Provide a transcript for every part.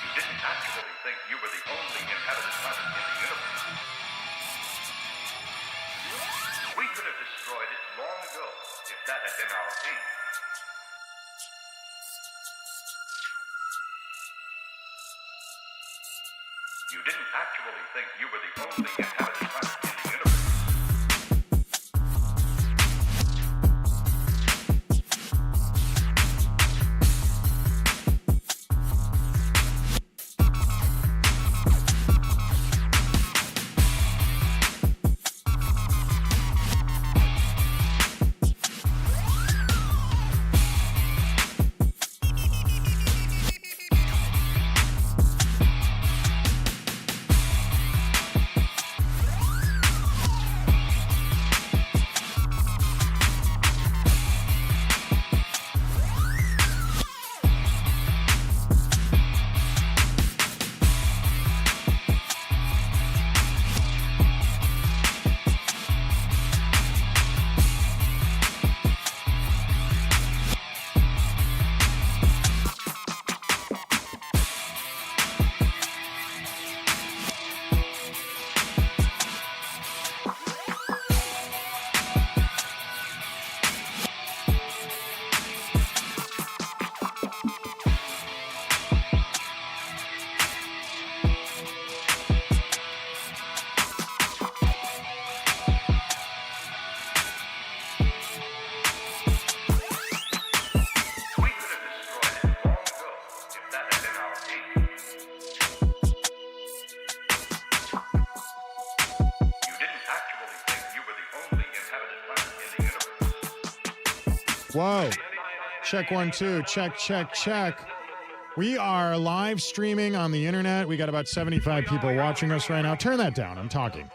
You didn't actually think you were the only inhabited planet in the universe. Whoa. Check 1 2. Check, check, check. We are live streaming on the internet. We got about 75 people watching us right now. Turn that down. I'm talking.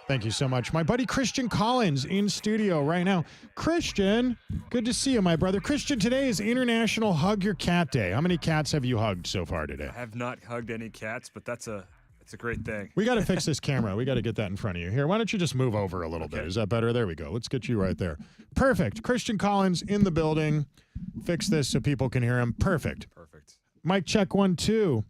Thank you so much. My buddy Christian Collins in studio right now. Christian, good to see you, my brother. Christian, today is International Hug Your Cat Day. How many cats have you hugged so far today? I have not hugged any cats, but it's a great thing. We got to fix this camera. We got to get that in front of you. Here, why don't you just move over a little bit? Is that better? There we go. Let's get you right there. Perfect. Christian Collins in the building. Fix this so people can hear him. Perfect. Perfect. Mic check 1 2.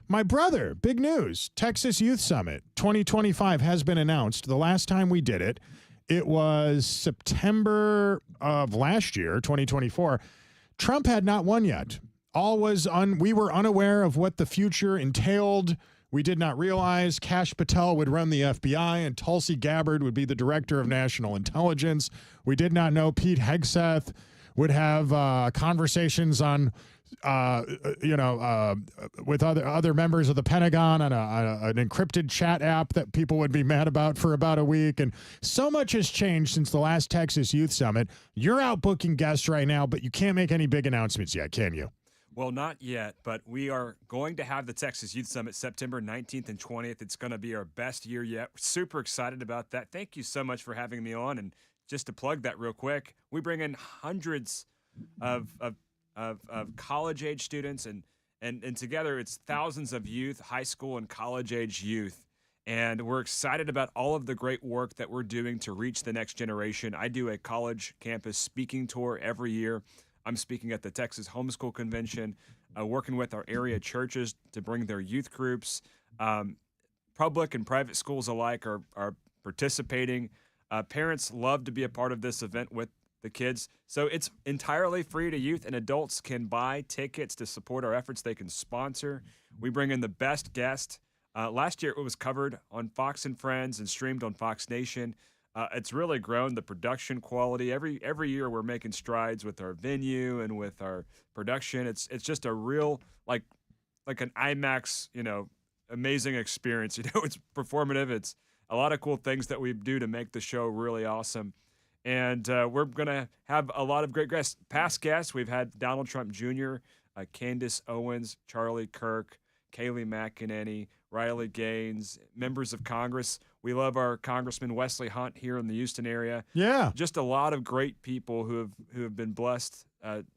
My brother, big news. Texas Youth Summit 2025 has been announced. The last time we did it, it was September of last year, 2024. Trump had not won yet. We were unaware of what the future entailed. We did not realize Kash Patel would run the FBI and Tulsi Gabbard would be the director of national intelligence. We did not know Pete Hegseth would have conversations on, with other members of the Pentagon on an encrypted chat app that people would be mad about for about a week. And so much has changed since the last Texas Youth Summit. You're out booking guests right now, but you can't make any big announcements yet, can you? Well, not yet, but we are going to have the Texas Youth Summit September 19th and 20th. It's going to be our best year yet. We're super excited about that. Thank you so much for having me on. And just to plug that real quick, we bring in hundreds of college-age students, and together it's thousands of youth, high school and college-age youth. And we're excited about all of the great work that we're doing to reach the next generation. I do a college campus speaking tour every year. I'm speaking at the Texas Homeschool Convention, working with our area churches to bring their youth groups. Public and private schools alike are participating. Parents love to be a part of this event with the kids. So it's entirely free to youth, and adults can buy tickets to support our efforts. They can sponsor. We bring in the best guests. Last year, it was covered on Fox and Friends and streamed on Fox Nation. It's really grown, the production quality. Every year, we're making strides with our venue and with our production. It's just a real, like an IMAX, amazing experience. It's performative. It's a lot of cool things that we do to make the show really awesome. And we're going to have a lot of great guests. Past guests, we've had Donald Trump Jr., Candace Owens, Charlie Kirk, Kayleigh McEnany, Riley Gaines, members of Congress. We love our Congressman Wesley Hunt here in the Houston area. Yeah. Just a lot of great people who have been blessed.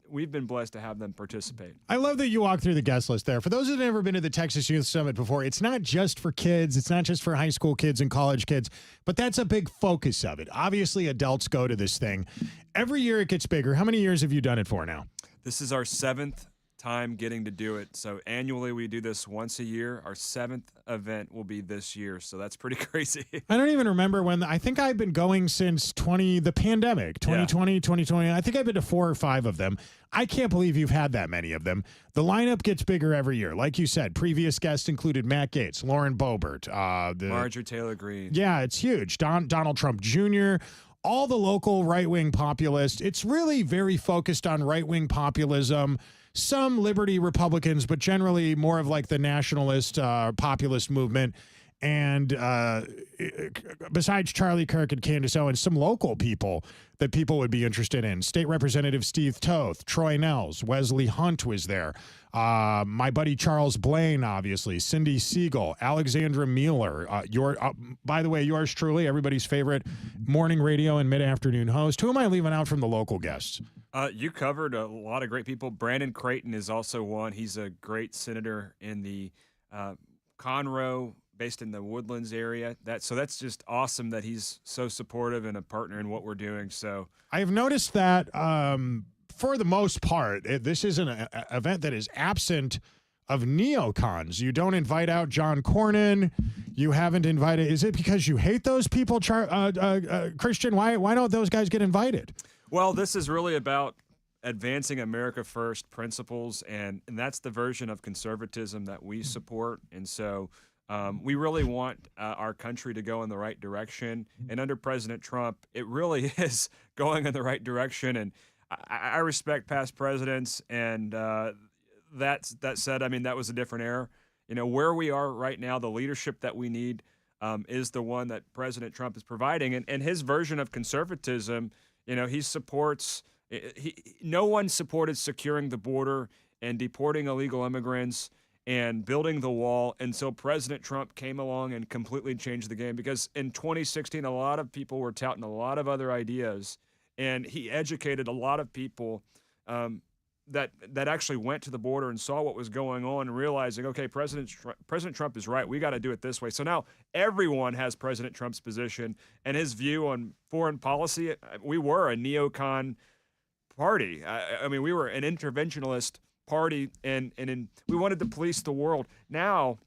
We've been blessed to have them participate. I love that you walk through the guest list there. For those who've never been to the Texas Youth Summit before, it's not just for kids. It's not just for high school kids and college kids, but that's a big focus of it. Obviously, adults go to this thing. Every year it gets bigger. How many years have you done it for now? This is our 7th time getting to do it. So annually we do this once a year. Our 7th event will be this year. So that's pretty crazy. I don't even remember when. I think I've been going since the pandemic, 2020, 2020. I think I've been to 4 or 5 of them. I can't believe you've had that many of them. The lineup gets bigger every year. Like you said, previous guests included Matt Gaetz, Lauren Boebert, Marjorie Taylor Greene. Yeah, it's huge. Donald Trump Jr., all the local right-wing populists. It's really very focused on right-wing populism, some liberty Republicans, but generally more of like the nationalist populist movement. And besides Charlie Kirk and Candace Owens, some local people that people would be interested in. State Representative Steve Toth, Troy Nehls, Wesley Hunt was there. My buddy Charles Blaine, obviously, Cindy Siegel, Alexandra Mueller. By the way, yours truly, everybody's favorite morning radio and mid-afternoon host. Who am I leaving out from the local guests? You covered a lot of great people. Brandon Creighton is also one. He's a great senator in the Conroe, based in the Woodlands area. That's just awesome that he's so supportive and a partner in what we're doing. So I've noticed that for the most part, this is an event that is absent of neocons. You don't invite out John Cornyn. You haven't invited. Is it because you hate those people, Christian? Why don't those guys get invited? Well, this is really about advancing America First principles, and that's the version of conservatism that we support. And so we really want our country to go in the right direction. And under President Trump, it really is going in the right direction. And I respect past presidents, and that said, I mean, that was a different era. Where we are right now, the leadership that we need is the one that President Trump is providing. And his version of conservatism, he supports no one supported securing the border and deporting illegal immigrants and building the wall until President Trump came along and completely changed the game. Because in 2016, a lot of people were touting a lot of other ideas, and he educated a lot of people that actually went to the border and saw what was going on and realizing, okay, President Trump is right. We got to do it this way. So now everyone has President Trump's position and his view on foreign policy. We were a neocon party. I mean, we were an interventionist party, and we wanted to police the world. Now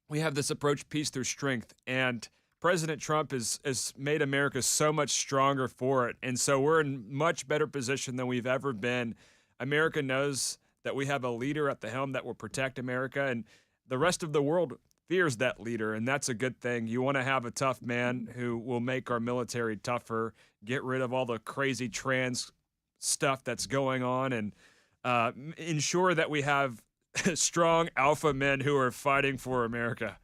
we have this approach, peace through strength, and President Trump has made America so much stronger for it. And so we're in much better position than we've ever been. America knows that we have a leader at the helm that will protect America, and the rest of the world fears that leader, and that's a good thing. You want to have a tough man who will make our military tougher, get rid of all the crazy trans stuff that's going on, and ensure that we have strong alpha men who are fighting for America.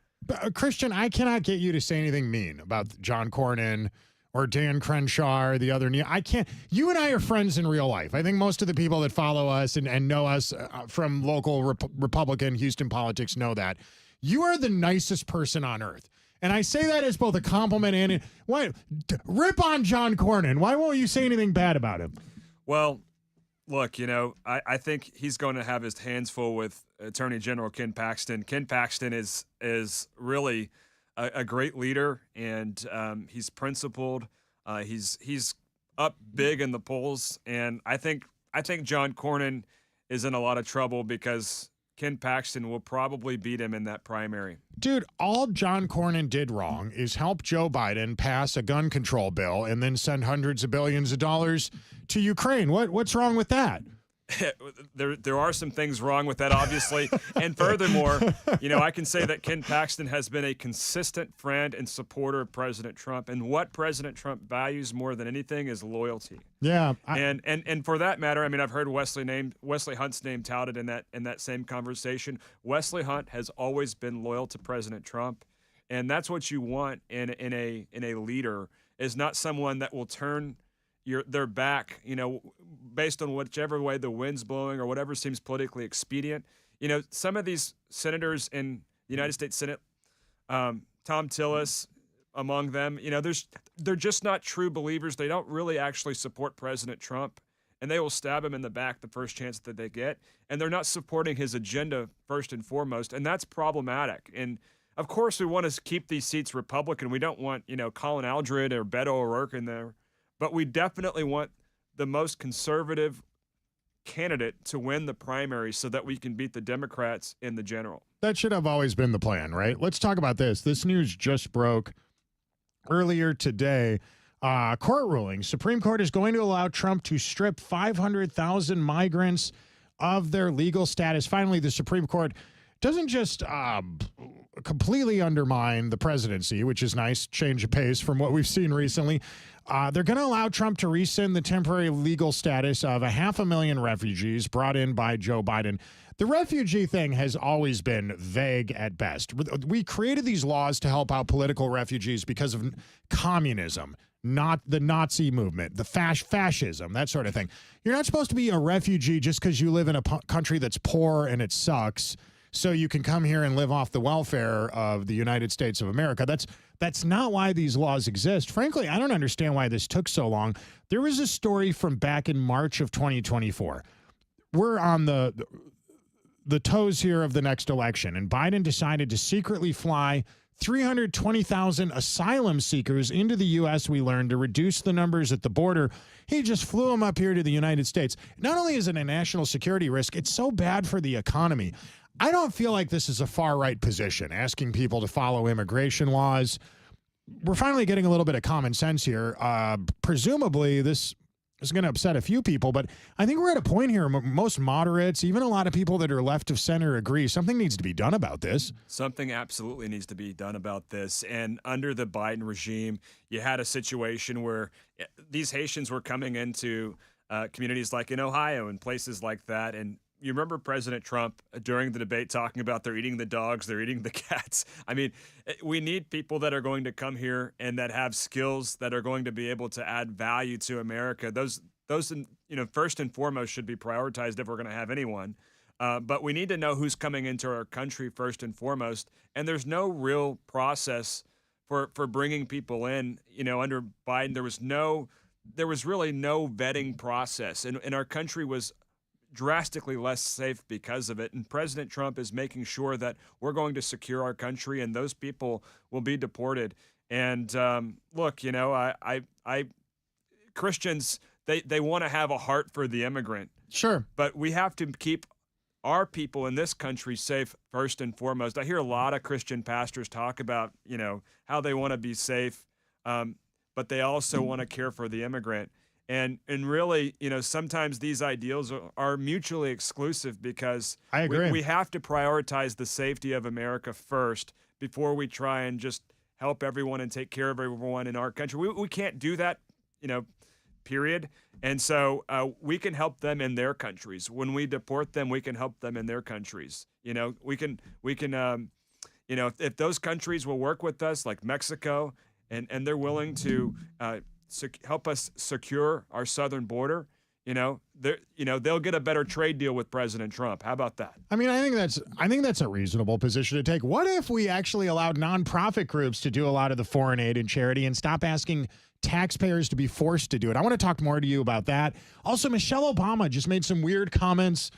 Christian, I cannot get you to say anything mean about John Cornyn or Dan Crenshaw or the other. I can't. You and I are friends in real life. I think most of the people that follow us and know us from local Republican Houston politics know that. You are the nicest person on earth. And I say that as both a compliment and rip on John Cornyn. Why won't you say anything bad about him? Well, look, I think he's going to have his hands full with Attorney General Ken Paxton. Ken Paxton is really a great leader, and he's principled. He's up big in the polls, and I think I think John Cornyn is in a lot of trouble because Ken Paxton will probably beat him in that primary. Dude, all John Cornyn did wrong is help Joe Biden pass a gun control bill and then send hundreds of billions of dollars to Ukraine. What's wrong with that? There are some things wrong with that, obviously. And furthermore, I can say that Ken Paxton has been a consistent friend and supporter of President Trump. And what President Trump values more than anything is loyalty. Yeah. And for that matter, I mean, I've heard Wesley Hunt's name touted in that same conversation. Wesley Hunt has always been loyal to President Trump. And that's what you want in a leader, is not someone that will turn their back, based on whichever way the wind's blowing or whatever seems politically expedient. Some of these senators in the United States Senate, Tom Tillis among them, they're just not true believers. They don't really actually support President Trump, and they will stab him in the back the first chance that they get. And they're not supporting his agenda first and foremost, and that's problematic. And of course, we want to keep these seats Republican. We don't want, Colin Aldred or Beto O'Rourke in there. But we definitely want the most conservative candidate to win the primary so that we can beat the Democrats in the general. That should have always been the plan, right? Let's talk about this. This news just broke earlier today. Court ruling. Supreme Court is going to allow Trump to strip 500,000 migrants of their legal status. Finally, the Supreme Court doesn't just completely undermine the presidency, which is nice, change of pace from what we've seen recently. They're going to allow Trump to rescind the temporary legal status of 500,000 refugees brought in by Joe Biden. The refugee thing has always been vague at best. We created these laws to help out political refugees because of communism, not the Nazi movement, the fascism, that sort of thing. You're not supposed to be a refugee just because you live in a country that's poor and it sucks, so you can come here and live off the welfare of the United States of America. That's not why these laws exist. Frankly, I don't understand why this took so long. There was a story from back in March of 2024. We're on the toes here of the next election, and Biden decided to secretly fly 320,000 asylum seekers into the U.S., we learned, to reduce the numbers at the border. He just flew them up here to the United States. Not only is it a national security risk, it's so bad for the economy. I don't feel like this is a far-right position, asking people to follow immigration laws. We're finally getting a little bit of common sense here. Presumably, this is going to upset a few people, but I think we're at a point here, most moderates, even a lot of people that are left of center agree something needs to be done about this. Something absolutely needs to be done about this. And under the Biden regime, you had a situation where these Haitians were coming into communities like in Ohio and places like that, and you remember President Trump during the debate talking about they're eating the dogs, they're eating the cats. I mean, we need people that are going to come here and that have skills that are going to be able to add value to America. Those first and foremost should be prioritized if we're going to have anyone. But we need to know who's coming into our country first and foremost. And there's no real process for bringing people in. Under Biden, there was really no vetting process, and our country was drastically less safe because of it. And President Trump is making sure that we're going to secure our country and those people will be deported. And look, Christians, they want to have a heart for the immigrant. Sure. But we have to keep our people in this country safe first and foremost. I hear a lot of Christian pastors talk about, how they want to be safe, but they also want to care for the immigrant. And really, sometimes these ideals are mutually exclusive because I agree. We have to prioritize the safety of America first before we try and just help everyone and take care of everyone in our country. We can't do that, period. And so we can help them in their countries. When we deport them, we can help them in their countries. We can if those countries will work with us, like Mexico, and they're willing to help us secure our southern border, they'll get a better trade deal with President Trump. How about that? I mean, I think that's a reasonable position to take. What if we actually allowed nonprofit groups to do a lot of the foreign aid and charity and stop asking taxpayers to be forced to do it? I want to talk more to you about that. Also, Michelle Obama just made some weird comments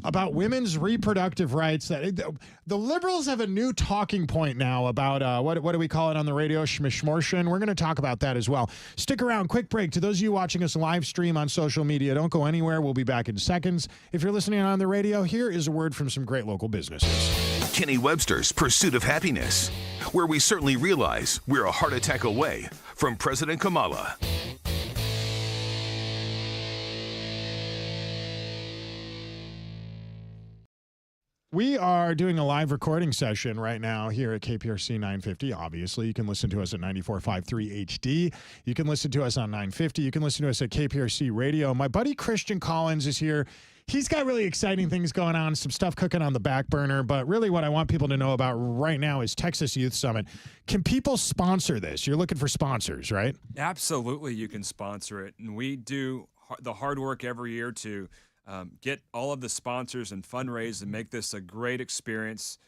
about women's reproductive rights. That the liberals have a new talking point now about what do we call it on the radio? Schmishmortion. We're going to talk about that as well. Stick around. Quick break. To those of you watching us live stream on social media, don't go anywhere. anywhere. We'll be back in seconds. If you're listening on the radio, here is a word from some great local businesses. Kenny Webster's Pursuit of Happiness, where we certainly realize we're a heart attack away from President Kamala. We are doing a live recording session right now here at KPRC 950. Obviously, you can listen to us at 94.53 HD. You can listen to us on 950. You can listen to us at KPRC Radio. My buddy Christian Collins is here. He's got really exciting things going on, some stuff cooking on the back burner. But really what I want people to know about right now is Texas Youth Summit. Can people sponsor this? You're looking for sponsors, right? Absolutely, you can sponsor it. And we do the hard work every year to get all of the sponsors and fundraise and make this a great experience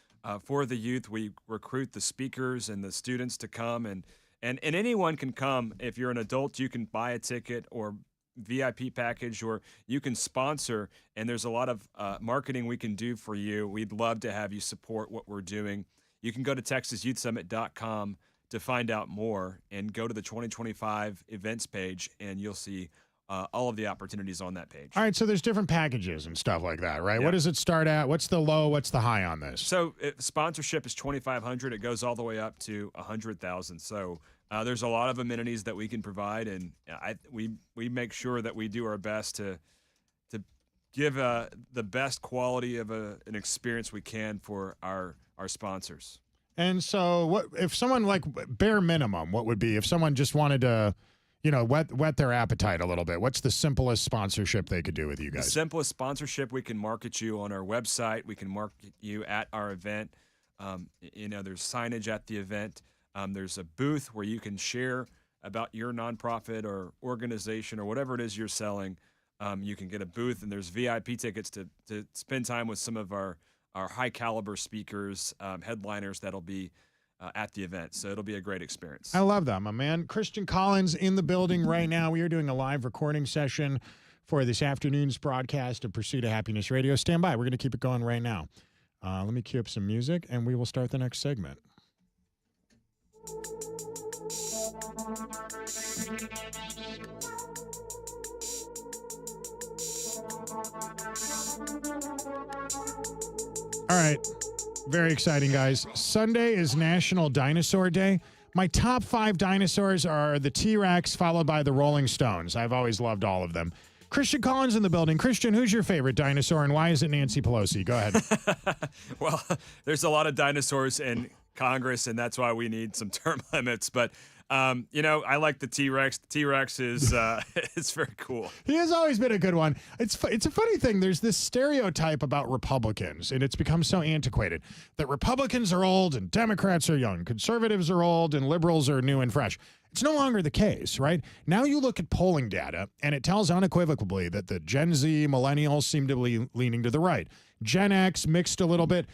for the youth. We recruit the speakers and the students to come, and anyone can come. If you're an adult, you can buy a ticket or VIP package, or you can sponsor, and there's a lot of marketing we can do for you. We'd love to have you support what we're doing. You can go to TexasYouthSummit.com to find out more, and go to the 2025 events page, and you'll see all of the opportunities on that page. All right, so there's different packages and stuff like that, right? Yeah. What does it start at? What's the low? What's the high on this? So sponsorship is $2,500. It goes all the way up to $100,000. So there's a lot of amenities that we can provide, and we make sure that we do our best to give the best quality of an experience we can for our sponsors. And so what if someone, like, bare minimum, what would be if someone just wanted to, you know, whet their appetite a little bit? What's the simplest sponsorship they could do with you guys? The simplest sponsorship, we can market you on our website. We can market you at our event. There's signage at the event. There's a booth where you can share about your nonprofit or organization or whatever it is you're selling. You can get a booth, and there's VIP tickets to spend time with some of our high caliber speakers, headliners that'll be at the event. So it'll be a great experience. I love that, my man. Christian Collins in the building right now. We are doing a live recording session for this afternoon's broadcast of Pursuit of Happiness Radio. Stand by. We're going to keep it going right now. Let me cue up some music, and we will start the next segment. All right. Very exciting, guys. Sunday is National Dinosaur Day. My top 5 dinosaurs are the T-Rex, followed by the Rolling Stones. I've always loved all of them. Christian Collins in the building. Christian, who's your favorite dinosaur, and why is it Nancy Pelosi? Go ahead. Well, there's a lot of dinosaurs in Congress, and that's why we need some term limits. But I like the T-Rex. The T-Rex is it's very cool. He has always been a good one. It's a funny thing. There's this stereotype about Republicans, and it's become so antiquated, that Republicans are old and Democrats are young, conservatives are old and liberals are new and fresh. It's no longer the case, right? Now you look at polling data, and it tells unequivocally that the Gen Z millennials seem to be leaning to the right. Gen X mixed a little bit.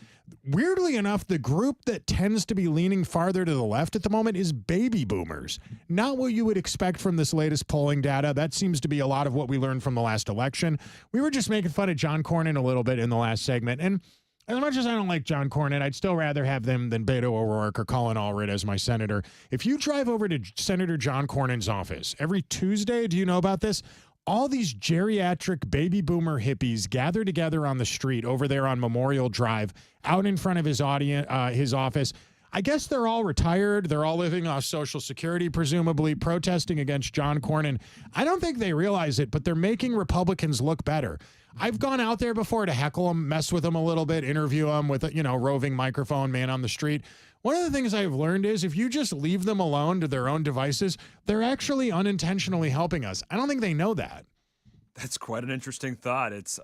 Weirdly enough, the group that tends to be leaning farther to the left at the moment is baby boomers. Not what you would expect from this latest polling data. That seems to be a lot of what we learned from the last election. We were just making fun of John Cornyn a little bit in the last segment, and as much as I don't like John Cornyn, I'd still rather have them than Beto O'Rourke or Colin Allred as my senator. If you drive over to Senator John Cornyn's office every Tuesday, do you know about this? All these geriatric baby boomer hippies gather together on the street over there on Memorial Drive, out in front of his office. I guess they're all retired. They're all living off Social Security, presumably, protesting against John Cornyn. I don't think they realize it, but they're making Republicans look better. I've gone out there before to heckle them, mess with them a little bit, interview them with a, roving microphone man on the street. One of the things I've learned is if you just leave them alone to their own devices, they're actually unintentionally helping us. I don't think they know that. That's quite an interesting thought. It's,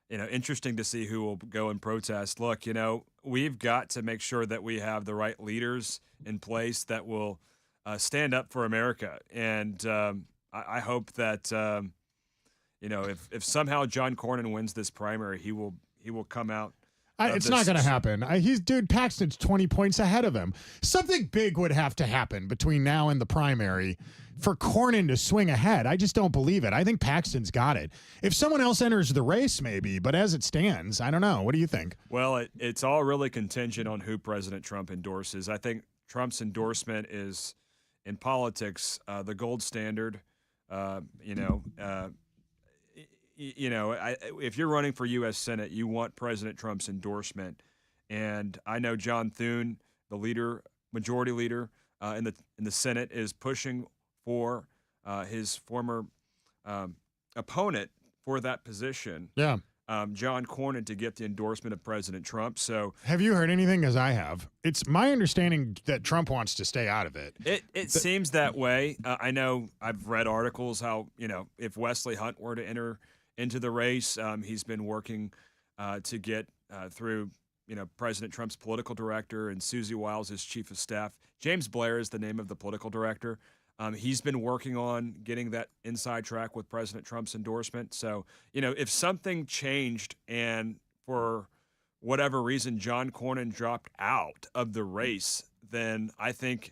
interesting to see who will go and protest. Look, we've got to make sure that we have the right leaders in place that will stand up for America. And I hope that, if somehow John Cornyn wins this primary, he will come out. It's not going to happen. Paxton's 20 points ahead of him. Something big would have to happen between now and the primary for Cornyn to swing ahead. I just don't believe it. I think Paxton's got it. If someone else enters the race, maybe, but as it stands, I don't know. What do you think? Well, it's all really contingent on who President Trump endorses. I think Trump's endorsement is, in if you're running for U.S. Senate, you want President Trump's endorsement. And I know John Thune, the leader, majority leader in the Senate, is pushing for his former opponent for that position. Yeah. John Cornyn, to get the endorsement of President Trump. So have you heard anything? Because I have. It's my understanding that Trump wants to stay out of it. It seems that way. I know I've read articles how, if Wesley Hunt were to enter into the race, he's been working to get through, President Trump's political director and Susie Wiles, his chief of staff. James Blair is the name of the political director. He's been working on getting that inside track with President Trump's endorsement. So, if something changed and for whatever reason John Cornyn dropped out of the race, then I think,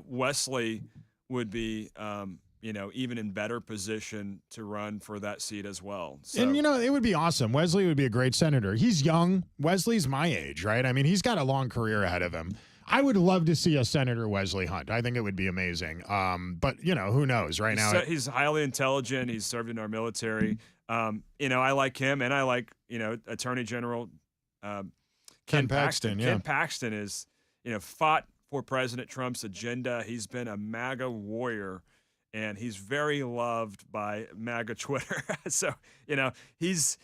Wesley would be, even in better position to run for that seat as well. So. And, it would be awesome. Wesley would be a great senator. He's young. Wesley's my age, right? I mean, he's got a long career ahead of him. I would love to see a Senator Wesley Hunt. I think it would be amazing. But, who knows right now. He's highly intelligent. He's served in our military. I like him, and I like, Attorney General Ken Paxton. Yeah. Ken Paxton is, fought for President Trump's agenda. He's been a MAGA warrior, and he's very loved by MAGA Twitter. So, he's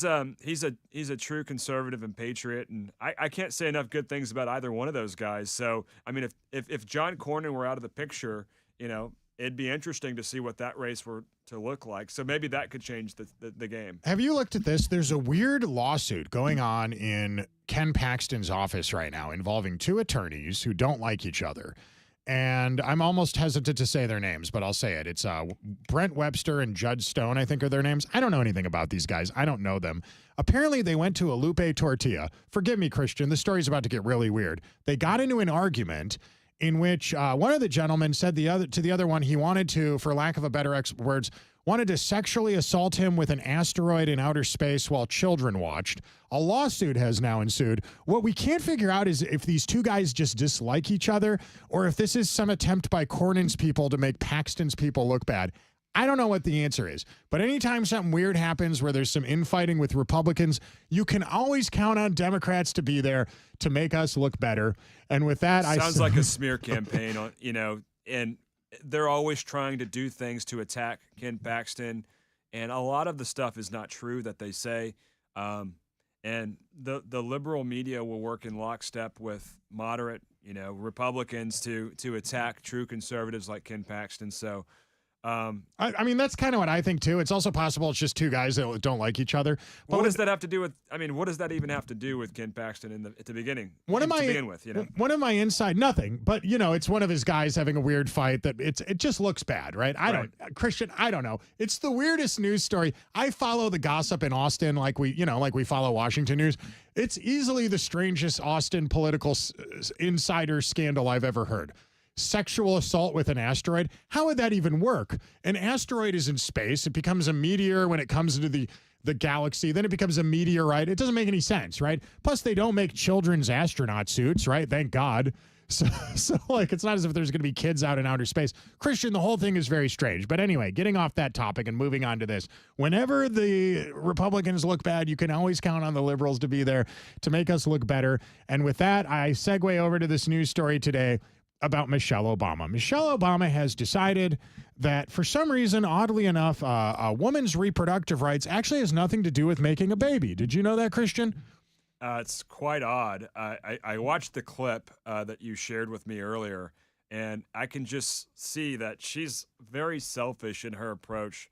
a true conservative and patriot, and I can't say enough good things about either one of those guys. So, I mean, if John Cornyn were out of the picture, it'd be interesting to see what that race were to look like. So maybe that could change the game. Have you looked at this? There's a weird lawsuit going on in Ken Paxton's office right now involving two attorneys who don't like each other. And I'm almost hesitant to say their names, but I'll say it. It's Brent Webster and Judd Stone, I think are their names. I don't know anything about these guys. I don't know them. Apparently, they went to a Lupe Tortilla. Forgive me, Christian. The story's about to get really weird. They got into an argument in which one of the gentlemen said to the other one he wanted to, for lack of a better words, wanted to sexually assault him with an asteroid in outer space while children watched. A lawsuit has now ensued. What we can't figure out is if these two guys just dislike each other or if this is some attempt by Cornyn's people to make Paxton's people look bad. I don't know what the answer is, but anytime something weird happens where there's some infighting with Republicans, you can always count on Democrats to be there to make us look better. And with that, sounds like a smear campaign, and they're always trying to do things to attack Ken Paxton, and a lot of the stuff is not true that they say. And the liberal media will work in lockstep with moderate, Republicans to attack true conservatives like Ken Paxton. So. I mean, that's kind of what I think, too. It's also possible it's just two guys that don't like each other. But what does that have to do with, what does that even have to do with Ken Paxton at the beginning? One of my inside, nothing. But, it's one of his guys having a weird fight that it just looks bad, right? Christian, I don't know. It's the weirdest news story. I follow the gossip in Austin like we follow Washington news. It's easily the strangest Austin political insider scandal I've ever heard. Sexual assault with an asteroid. How would that even work? An asteroid is in space. It becomes a meteor when it comes into the galaxy. Then it becomes a meteorite. It doesn't make any sense, right? Plus, they don't make children's astronaut suits, right? Thank God. So it's not as if there's going to be kids out in outer space. Christian, the whole thing is very strange. But anyway, getting off that topic and moving on to this. Whenever the Republicans look bad, you can always count on the liberals to be there to make us look better. And with that, I segue over to this news story today about Michelle Obama. Michelle Obama has decided that for some reason, oddly enough, a woman's reproductive rights actually has nothing to do with making a baby. Did you know that, Christian? It's quite odd. I watched the clip that you shared with me earlier, and I can just see that she's very selfish in her approach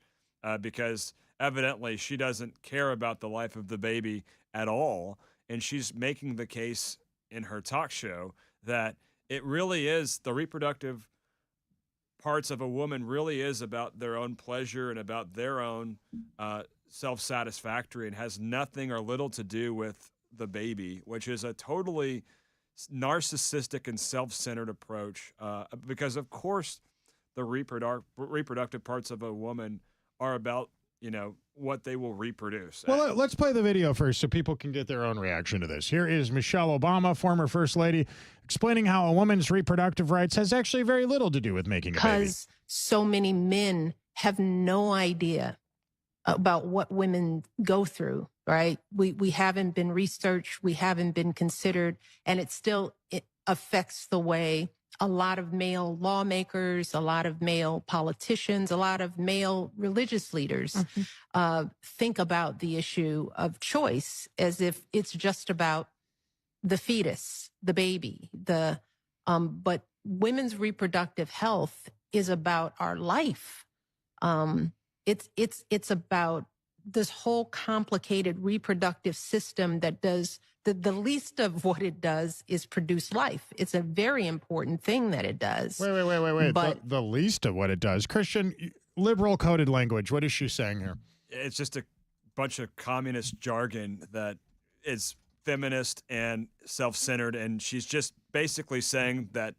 because evidently she doesn't care about the life of the baby at all, and she's making the case in her talk show that it really is the reproductive parts of a woman really is about their own pleasure and about their own self-satisfactory and has nothing or little to do with the baby, which is a totally narcissistic and self-centered approach because, of course, the reproductive parts of a woman are about, what they will reproduce. Well, let's play the video first so people can get their own reaction to this. Here is Michelle Obama, former First Lady, explaining how a woman's reproductive rights has actually very little to do with making a baby. Because so many men have no idea about what women go through, right? We haven't been researched, we haven't been considered, and it affects the way a lot of male lawmakers, a lot of male politicians, a lot of male religious leaders think about the issue of choice as if it's just about the fetus, the baby, but women's reproductive health is about our life. It's about this whole complicated reproductive system that does the least of what it does is produce life. It's a very important thing that it does. Wait. But The least of what it does. Christian, liberal coded language. What is she saying here? It's just a bunch of communist jargon that is feminist and self-centered, and she's just basically saying that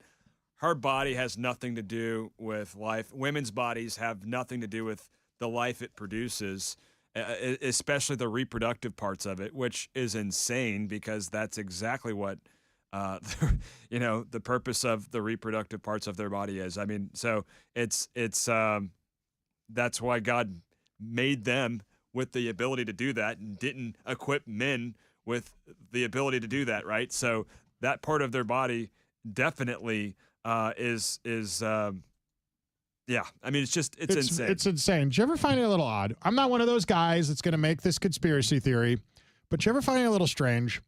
her body has nothing to do with life. Women's bodies have nothing to do with the life it produces, especially the reproductive parts of it, which is insane because that's exactly what, the purpose of the reproductive parts of their body is. I mean, so it's that's why God made them with the ability to do that and didn't equip men with the ability to do that, right? So that part of their body definitely is yeah. I mean, it's insane. It's insane. Did you ever find it a little odd? I'm not one of those guys that's going to make this conspiracy theory, but did you ever find it a little strange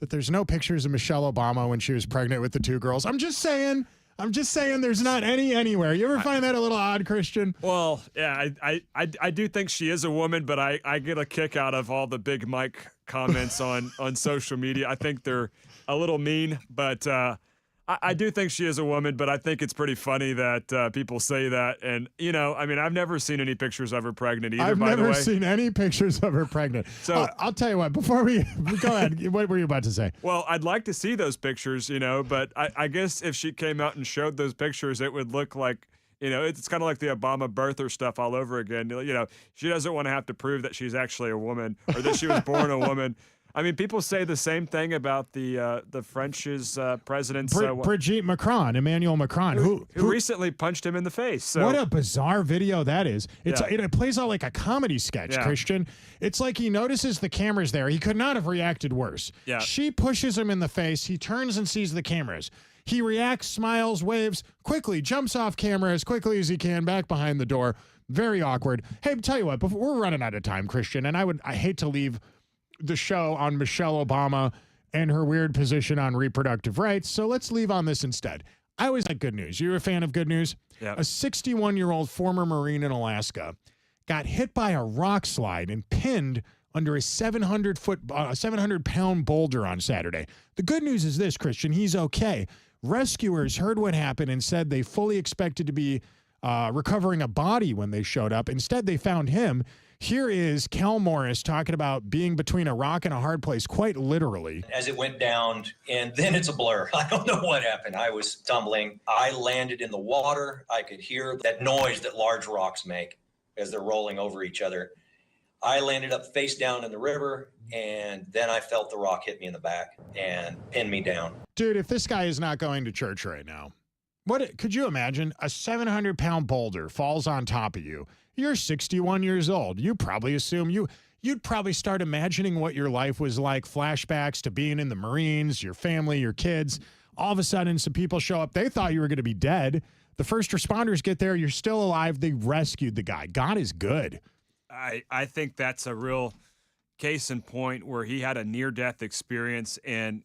that there's no pictures of Michelle Obama when she was pregnant with the two girls? I'm just saying there's not any anywhere. You ever find that a little odd, Christian? Well, yeah, I do think she is a woman, but I get a kick out of all the Big Mike comments on social media. I think they're a little mean, but I do think she is a woman, but I think it's pretty funny that people say that. And, I mean, I've never seen any pictures of her pregnant either, I've by the way. never seen any pictures of her pregnant. So I'll tell you what, before we go ahead, what were you about to say? Well, I'd like to see those pictures, but I guess if she came out and showed those pictures, it would look like, it's kind of like the Obama birther stuff all over again. She doesn't want to have to prove that she's actually a woman or that she was born a woman. I mean, people say the same thing about the French's president's Brigitte Macron, Emmanuel Macron, who recently punched him in the face. So. What a bizarre video that is. It plays out like a comedy sketch, Christian. It's like he notices the camera's there. He could not have reacted worse. Yeah. She pushes him in the face. He turns and sees the cameras. He reacts, smiles, waves, quickly jumps off camera as quickly as he can, back behind the door. Very awkward. Hey, tell you what, we're running out of time, Christian, and I hate to leave the show on Michelle Obama and her weird position on reproductive rights, so let's leave on this instead. I always like good news. You're a fan of good news? Yeah. A 61-year-old former Marine in Alaska got hit by a rock slide and pinned under a 700-pound boulder on Saturday. The good news is this, Christian, he's okay. Rescuers heard what happened and said they fully expected to be recovering a body when they showed up. Instead, they found him. Here is Cal Morris talking about being between a rock and a hard place, quite literally. As it went down, and then it's a blur. I don't know what happened. I was tumbling. I landed in the water. I could hear that noise that large rocks make as they're rolling over each other. I landed up face down in the river, and then I felt the rock hit me in the back and pinned me down. Dude, if this guy is not going to church right now, could you imagine a 700-pound boulder falls on top of you? You're 61 years old. You probably assume you'd probably start imagining what your life was like, flashbacks to being in the Marines, your family, your kids. All of a sudden, some people show up. They thought you were going to be dead. The first responders get there. You're still alive. They rescued the guy. God is good. I think that's a real case in point where he had a near-death experience and,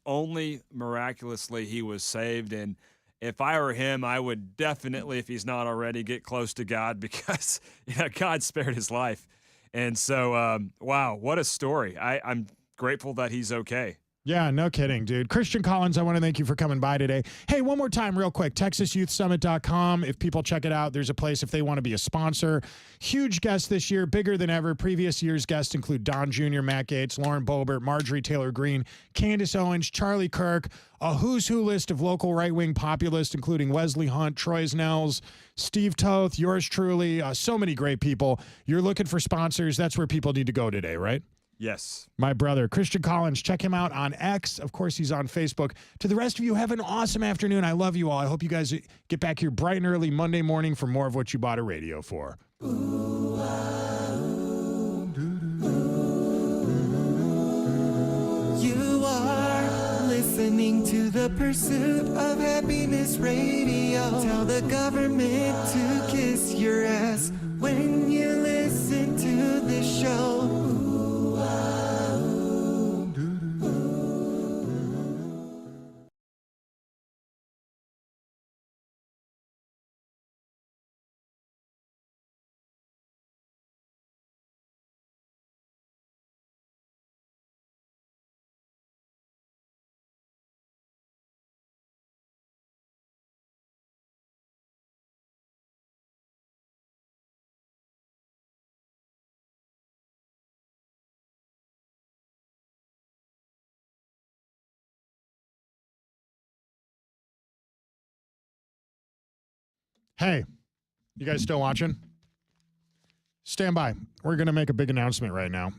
only miraculously he was saved. And if I were him, I would definitely, if he's not already, get close to God because God spared his life. And so, wow, what a story. I'm grateful that he's okay. Yeah, no kidding, dude. Christian Collins, I want to thank you for coming by today. Hey, one more time real quick, TexasYouthSummit.com. If people check it out, there's a place if they want to be a sponsor. Huge guest this year, bigger than ever. Previous year's guests include Don Jr., Matt Gaetz, Lauren Boebert, Marjorie Taylor Greene, Candace Owens, Charlie Kirk, a who's who list of local right-wing populists, including Wesley Hunt, Troy Snells, Steve Toth, yours truly, so many great people. You're looking for sponsors. That's where people need to go today, right? Yes. My brother, Christian Collins. Check him out on X. Of course, he's on Facebook. To the rest of you, have an awesome afternoon. I love you all. I hope you guys get back here bright and early Monday morning for more of what you bought a radio for. Ooh, listening to the Pursuit of Happiness Radio. Tell the government to kiss your ass when you listen to this show. Hey, you guys still watching? Stand by. We're going to make a big announcement right now.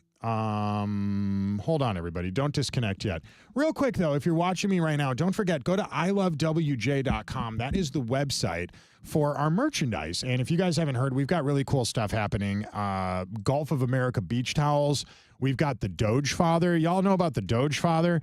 Hold on, everybody. Don't disconnect yet. Real quick, though, if you're watching me right now, don't forget, go to ilovewj.com. That is the website for our merchandise. And if you guys haven't heard, we've got really cool stuff happening. Gulf of America beach towels. We've got the Doge Father. Y'all know about the Doge Father?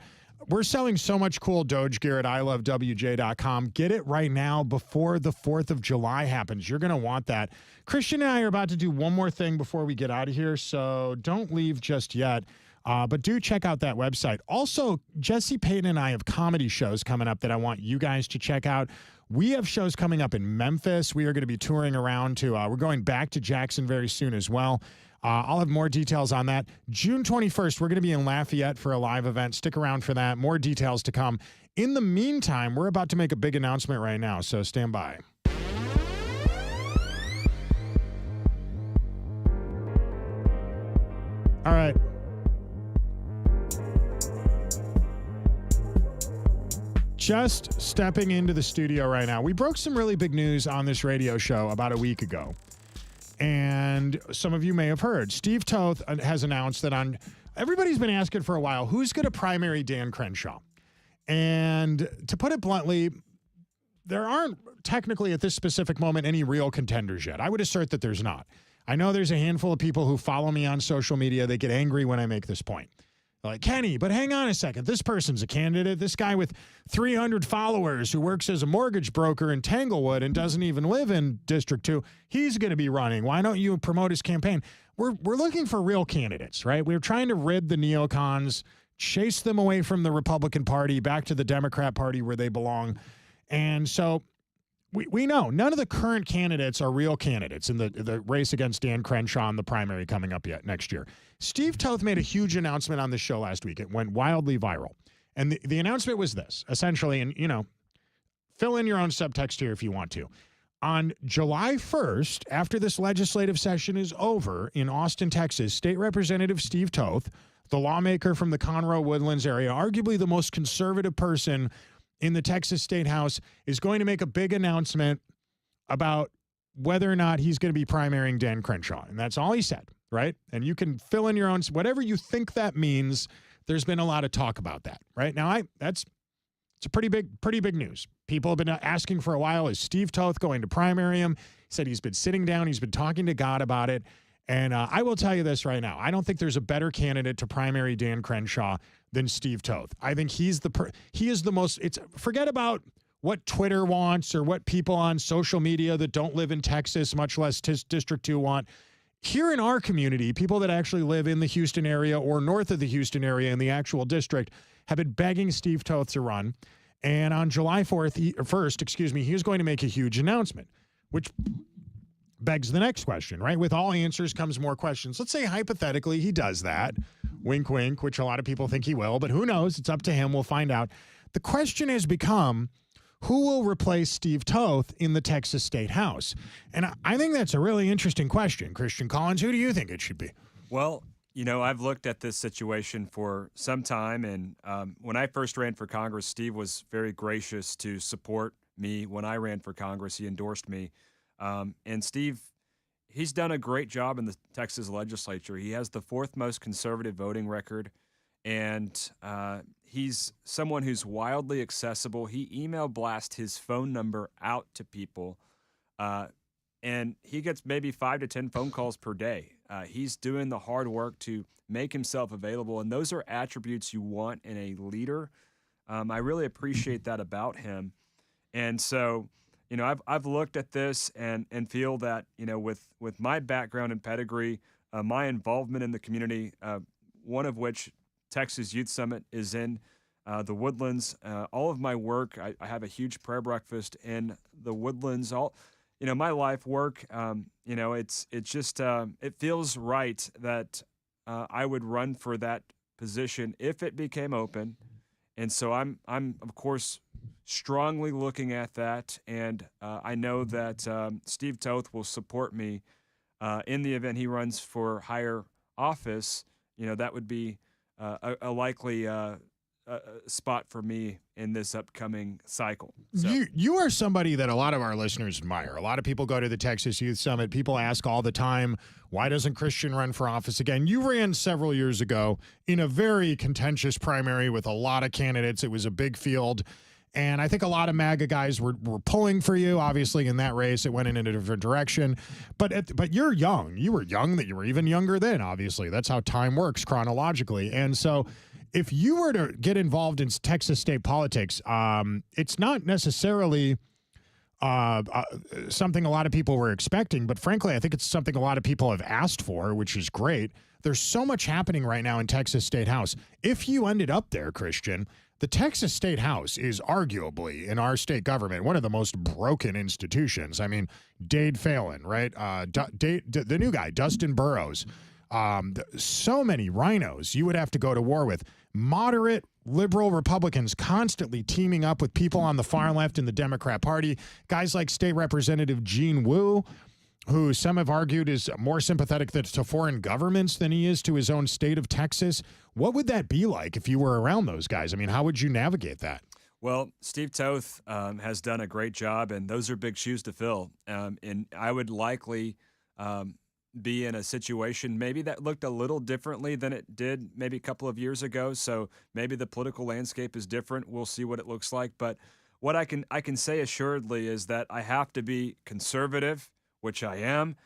We're selling so much cool Doge gear at ilovewj.com. Get it right now before the 4th of July happens. You're going to want that. Christian and I are about to do one more thing before we get out of here, so don't leave just yet. But do check out that website. Also, Jesse Payton and I have comedy shows coming up that I want you guys to check out. We have shows coming up in Memphis. We are going to be touring around to, we're going back to Jackson very soon as well. I'll have more details on that. June 21st, we're going to be in Lafayette for a live event. Stick around for that. More details to come. In the meantime, we're about to make a big announcement right now, so stand by. All right. Just stepping into the studio right now. We broke some really big news on this radio show about a week ago. And some of you may have heard. Steve Toth has announced that everybody's been asking for a while, who's going to primary Dan Crenshaw? And to put it bluntly, there aren't technically at this specific moment any real contenders yet. I would assert that there's not. I know there's a handful of people who follow me on social media. They get angry when I make this point. Like, Kenny, but hang on a second. This person's a candidate. This guy with 300 followers who works as a mortgage broker in Tanglewood and doesn't even live in District 2, he's going to be running. Why don't you promote his campaign? We're looking for real candidates, right? We're trying to rid the neocons, chase them away from the Republican Party, back to the Democrat Party where they belong. And so we know none of the current candidates are real candidates in the race against Dan Crenshaw in the primary coming up yet next year. Steve Toth made a huge announcement on the show last week. It went wildly viral. And the announcement was this, essentially, and, fill in your own subtext here if you want to. On July 1st, after this legislative session is over in Austin, Texas, State Representative Steve Toth, the lawmaker from the Conroe Woodlands area, arguably the most conservative person in the Texas State House, is going to make a big announcement about whether or not he's going to be primarying Dan Crenshaw. And that's all he said, right? And you can fill in your own, whatever you think that means. There's been a lot of talk about that, right? Now, it's a pretty big news. People have been asking for a while, is Steve Toth going to primary him? He said he's been sitting down, he's been talking to God about it. And I will tell you this right now. I don't think there's a better candidate to primary Dan Crenshaw than Steve Toth. I think he is the most, forget about what Twitter wants or what people on social media that don't live in Texas, much less District 2 want. Here in our community, people that actually live in the Houston area or north of the Houston area in the actual district have been begging Steve Toth to run. And on July 1st, he is going to make a huge announcement, which begs the next question, right? With all answers comes more questions. Let's say hypothetically he does that, wink, wink, which a lot of people think he will, but who knows? It's up to him. We'll find out. The question has become, who will replace Steve Toth in the Texas State House? And I think that's a really interesting question. Christian Collins, who do you think it should be? Well, I've looked at this situation for some time, and when I first ran for Congress, Steve was very gracious to support me. When I ran for Congress, he endorsed me. And Steve, he's done a great job in the Texas legislature. He has the fourth most conservative voting record, and he's someone who's wildly accessible. He email blasts his phone number out to people, and he gets maybe 5 to 10 phone calls per day. He's doing the hard work to make himself available, and those are attributes you want in a leader. I really appreciate that about him. And so, I've looked at this and feel that, with my background and pedigree, my involvement in the community, one of which Texas Youth Summit is in the Woodlands. All of my work, I have a huge prayer breakfast in the Woodlands. My life work, it's just it feels right that I would run for that position if it became open. And so I'm of course strongly looking at that, and I know that Steve Toth will support me in the event he runs for higher office. That would be a likely spot for me in this upcoming cycle. So. You are somebody that a lot of our listeners admire. A lot of people go to the Texas Youth Summit. People ask all the time, why doesn't Christian run for office again? You ran several years ago in a very contentious primary with a lot of candidates. It was a big field. And I think a lot of MAGA guys were pulling for you. Obviously, in that race, it went in a different direction. But you're young. You were young, that you were even younger then, obviously. That's how time works chronologically. And so if you were to get involved in Texas state politics, it's not necessarily something a lot of people were expecting, but frankly, I think it's something a lot of people have asked for, which is great. There's so much happening right now in Texas State House. If you ended up there, Christian, the Texas State House is arguably, in our state government, one of the most broken institutions. I mean, Dade Phelan, right? The new guy, Dustin Burrows. So many rhinos you would have to go to war with. Moderate liberal Republicans constantly teaming up with people on the far left in the Democrat Party. Guys like State Representative Gene Wu, who some have argued is more sympathetic to foreign governments than he is to his own state of Texas. What would that be like if you were around those guys? I mean, how would you navigate that? Well, Steve Toth has done a great job, and those are big shoes to fill. And I would likely be in a situation maybe that looked a little differently than it did maybe a couple of years ago. So maybe the political landscape is different. We'll see what it looks like. But what I can say assuredly is that I have to be conservative, which I am,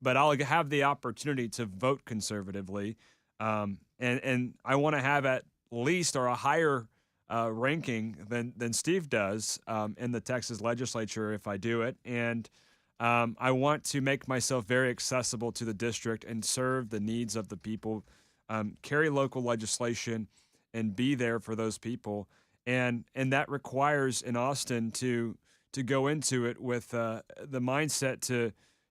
but I'll have the opportunity to vote conservatively. And I want to have at least or a higher ranking than Steve does in the Texas legislature if I do it. And I want to make myself very accessible to the district and serve the needs of the people, carry local legislation, and be there for those people. And that requires in Austin to go into it with the mindset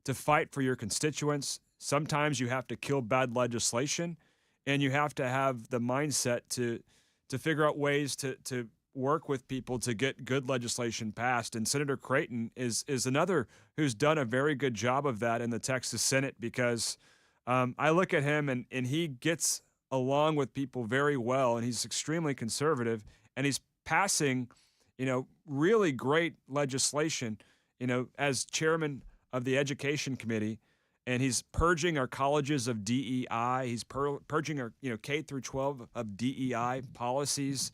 to fight for your constituents. Sometimes you have to kill bad legislation, and you have to have the mindset to figure out ways to work with people to get good legislation passed. And Senator Creighton is another who's done a very good job of that in the Texas Senate, because I look at him and he gets along with people very well, and he's extremely conservative, and he's passing, really great legislation, as chairman of the Education Committee, and he's purging our colleges of DEI. He's purging our, K through 12 of DEI policies.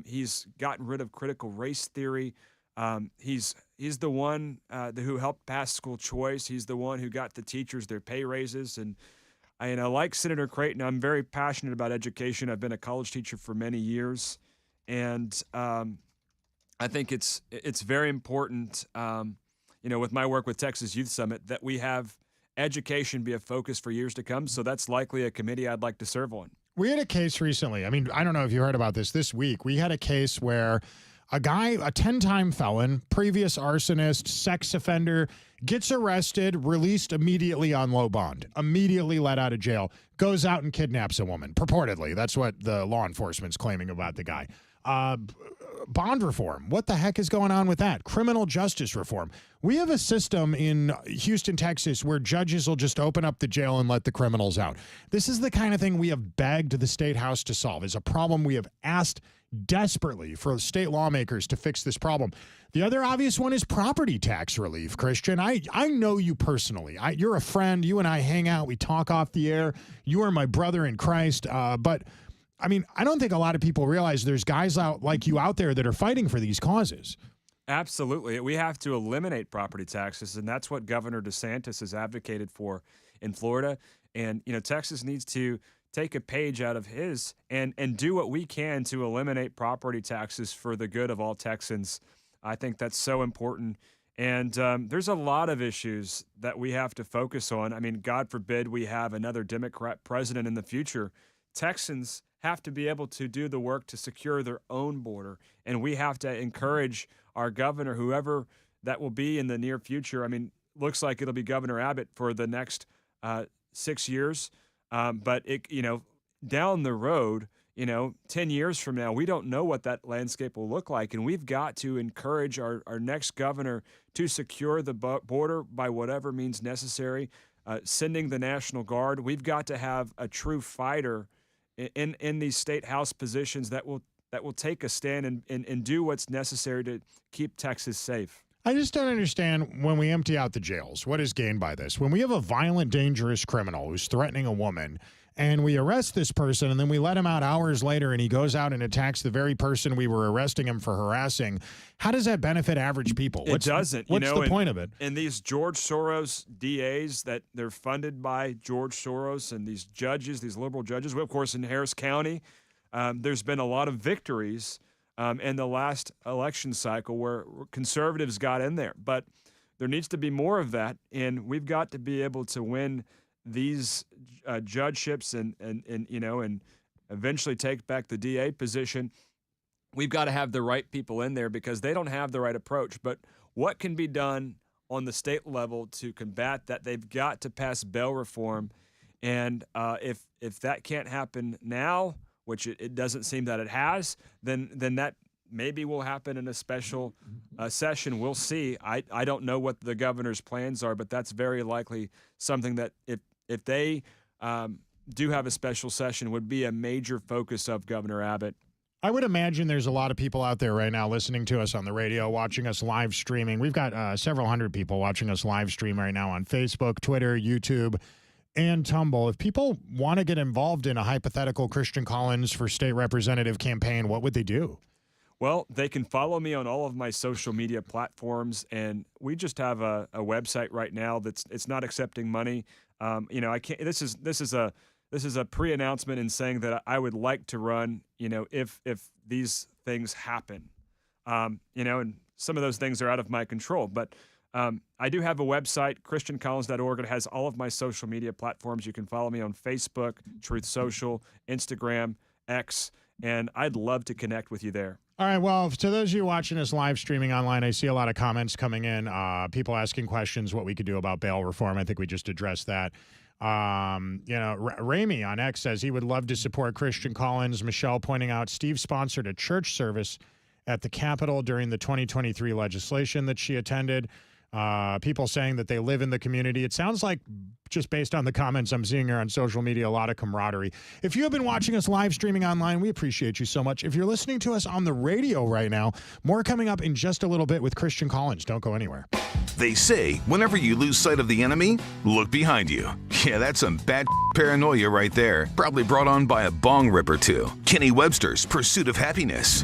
He's gotten rid of critical race theory. He's the one who helped pass school choice. He's the one who got the teachers their pay raises. And I like Senator Creighton, I'm very passionate about education. I've been a college teacher for many years, and I think it's very important, with my work with Texas Youth Summit, that we have education be a focus for years to come. So that's likely a committee I'd like to serve on. We had a case recently. I mean, I don't know if you heard about this week. We had a case where a guy, a 10-time felon, previous arsonist, sex offender, gets arrested, released immediately on low bond, immediately let out of jail, goes out and kidnaps a woman, purportedly. That's what the law enforcement's claiming about the guy. Bond reform. What the heck is going on with that? Criminal justice reform. We have a system in Houston, Texas, where judges will just open up the jail and let the criminals out. This is the kind of thing we have begged the state house to solve. It's a problem we have asked desperately for state lawmakers to fix this problem. The other obvious one is property tax relief, Christian. I know you personally. You're a friend. You and I hang out. We talk off the air. You are my brother in Christ. But I mean, I don't think a lot of people realize there's guys like you out there that are fighting for these causes. Absolutely. We have to eliminate property taxes, and that's what Governor DeSantis has advocated for in Florida. And, Texas needs to take a page out of his and do what we can to eliminate property taxes for the good of all Texans. I think that's so important. And there's a lot of issues that we have to focus on. I mean, God forbid we have another Democrat president in the future. Texans have to be able to do the work to secure their own border. And we have to encourage our governor, whoever that will be in the near future. I mean, looks like it'll be Governor Abbott for the next 6 years. But down the road, 10 years from now, we don't know what that landscape will look like. And we've got to encourage our next governor to secure the border by whatever means necessary, sending the National Guard. We've got to have a true fighter in these state house positions that will take a stand and do what's necessary to keep Texas safe. I just don't understand when we empty out the jails, what is gained by this? When we have a violent, dangerous criminal who's threatening a woman and we arrest this person and then we let him out hours later and he goes out and attacks the very person we were arresting him for harassing, how does that benefit average people? It doesn't. What's the point of it? And these George Soros DAs that they're funded by George Soros and these judges, these liberal judges, well, of course, in Harris County, there's been a lot of victories in the last election cycle where conservatives got in there. But there needs to be more of that, and we've got to be able to win these judgeships and eventually take back the DA position. We've got to have the right people in there because they don't have the right approach. But what can be done on the state level to combat that? They've got to pass bail reform, and if that can't happen now, which it doesn't seem that it has, then that maybe will happen in a special session. We'll see. I don't know what the governor's plans are, but that's very likely something that if they do have a special session would be a major focus of Governor Abbott. I would imagine there's a lot of people out there right now listening to us on the radio, watching us live streaming. We've got several hundred people watching us live stream right now on Facebook, Twitter, YouTube, and Tumble. If people want to get involved in a hypothetical Christian Collins for state representative campaign, what would they do? Well, they can follow me on all of my social media platforms, and we just have a website right now it's not accepting money. I can't. This is a pre-announcement in saying that I would like to run. If these things happen, and some of those things are out of my control, but. I do have a website, christiancollins.org. It has all of my social media platforms. You can follow me on Facebook, Truth Social, Instagram, X, and I'd love to connect with you there. All right. Well, to those of you watching us live streaming online, I see a lot of comments coming in, people asking questions, what we could do about bail reform. I think we just addressed that. Ramey on X says he would love to support Christian Collins. Michelle pointing out Steve sponsored a church service at the Capitol during the 2023 legislation that she attended. People saying that they live in the community. It sounds like, just based on the comments I'm seeing here on social media, a lot of camaraderie. If you have been watching us live streaming online, we appreciate you so much. If you're listening to us on the radio right now, more coming up in just a little bit with Christian Collins. Don't go anywhere. They say whenever you lose sight of the enemy, look behind you. Yeah, that's some bad paranoia right there. Probably brought on by a bong rip or two. Kenny Webster's Pursuit of Happiness.